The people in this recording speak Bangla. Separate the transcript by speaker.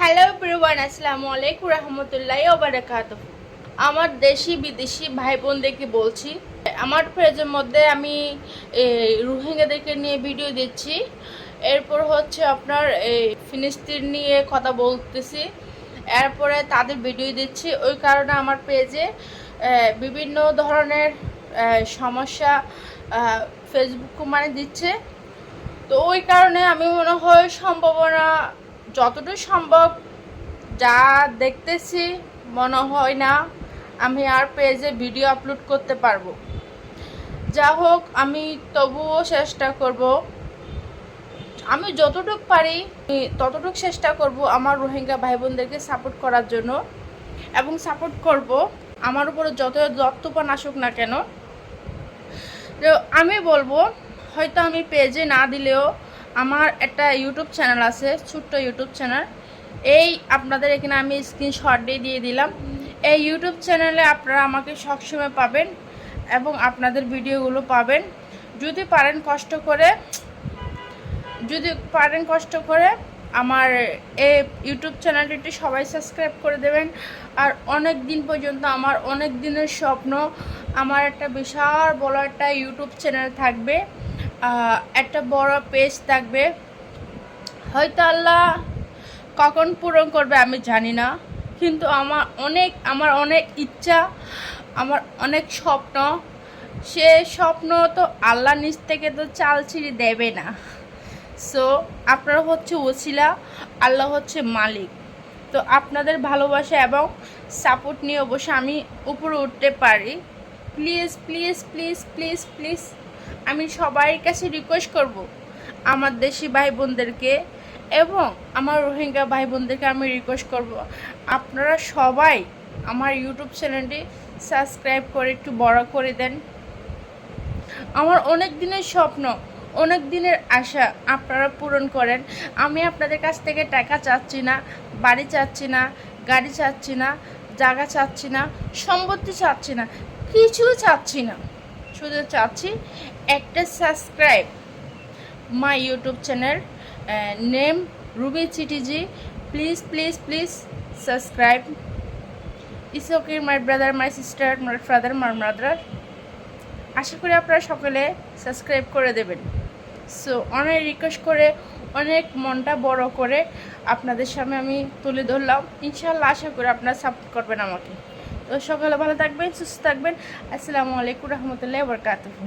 Speaker 1: হ্যালো এভরিওয়ান, আসসালামু আলাইকুম রহমতুল্লাহি ওয়া বারাকাতুহু। আমার দেশি বিদেশি ভাই বোনদেরকে বলছি, আমার পেজের মধ্যে আমি রোহিঙ্গাদেরকে নিয়ে ভিডিও দিচ্ছি। এরপর হচ্ছে আপনার এই ফিলিস্তিন নিয়ে কথা বলতেছি, এরপরে তাদের ভিডিও দিচ্ছি। ওই কারণে আমার পেজে বিভিন্ন ধরনের সমস্যা ফেসবুক মানে দিচ্ছে। তো ওই কারণে আমি মনে হয় সম্ভাবনা যতটুকু সম্ভব যা দেখতেছি মনে হয় না আমি আর পেজে ভিডিও আপলোড করতে পারবো। যা হোক, আমি তবুও চেষ্টা করব, আমি যতটুকু পারি ততটুকু চেষ্টা করব আমার রোহিঙ্গা ভাই বোনদেরকে সাপোর্ট করার জন্য, এবং সাপোর্ট করব আমার উপরে যত দত্তপান আসুক না কেন। আমি বলবো, হয়তো আমি পেজে না দিলেও আমার একটা ইউটিউব চ্যানেল আছে, ছোট্ট ইউটিউব চ্যানেল। এই আপনাদের এখানে আমি স্ক্রিনশট দিয়ে দিলাম। এই ইউটিউব চ্যানেলে আপনারা আমাকে সবসময় পাবেন এবং আপনাদের ভিডিওগুলো পাবেন। যদি পারেন কষ্ট করে আমার এই ইউটিউব চ্যানেলটি সবাই সাবস্ক্রাইব করে দেবেন। আর অনেক দিন পর্যন্ত, আমার অনেক দিনের স্বপ্ন, আমার একটা বিশাল বড় একটা ইউটিউব চ্যানেল থাকবে, একটা বড় পেজ থাকবে। হয়তো আল্লাহ কখন পূরণ করবে আমি জানি না, কিন্তু আমার অনেক ইচ্ছা, আমার অনেক স্বপ্ন। সে স্বপ্ন তো আল্লাহ নিজ থেকে তো চাল ছিঁড়ে দেবে না। সো আপনারা হচ্ছে ওসিলা, আল্লাহ হচ্ছে মালিক। তো আপনাদের ভালোবাসা এবং সাপোর্ট নিয়ে অবশ্যই আমি উপরে উঠতে পারি। Please please please please please আমি সবার কাছে রিকোয়েস্ট করব, আমার দেশি ভাই বোনদেরকে এবং আমার রোহিঙ্গা ভাই বোনদেরকে আমি রিকোয়েস্ট করব, আপনারা সবাই আমার ইউটিউব চ্যানেলটি সাবস্ক্রাইব করে একটু বড় করে দেন। আমার অনেক দিনের স্বপ্ন, অনেক দিনের আশা আপনারা পূরণ করেন। আমি আপনাদের কাছ থেকে টাকা চাচ্ছি না, বাড়ি চাচ্ছি না, গাড়ি চাচ্ছি না, জায়গা চাচ্ছি না, সম্পত্তি চাচ্ছি না, কিছু চাচ্ছি না। শুধু চাচ্ছি একটা subscribe my YouTube channel, name Ruby CTG. Please please please subscribe. It's okay my brother, my sister, my father, my mother. আশা করি আপনারা সকলে সাবস্ক্রাইব করে দেবেন। সো অনেক রিকোয়েস্ট করে, অনেক মনটা বড় করে আপনাদের সামনে আমি তুলে ধরলাম। ইনশাআল্লাহ আশা করি আপনারা সাপোর্ট করবেন আমাকে। তো সকলে ভালো থাকবেন, সুস্থ থাকবেন। আসসালামু আলাইকুম রহমতুল্লাহি ওয়া বারাকাতুহু।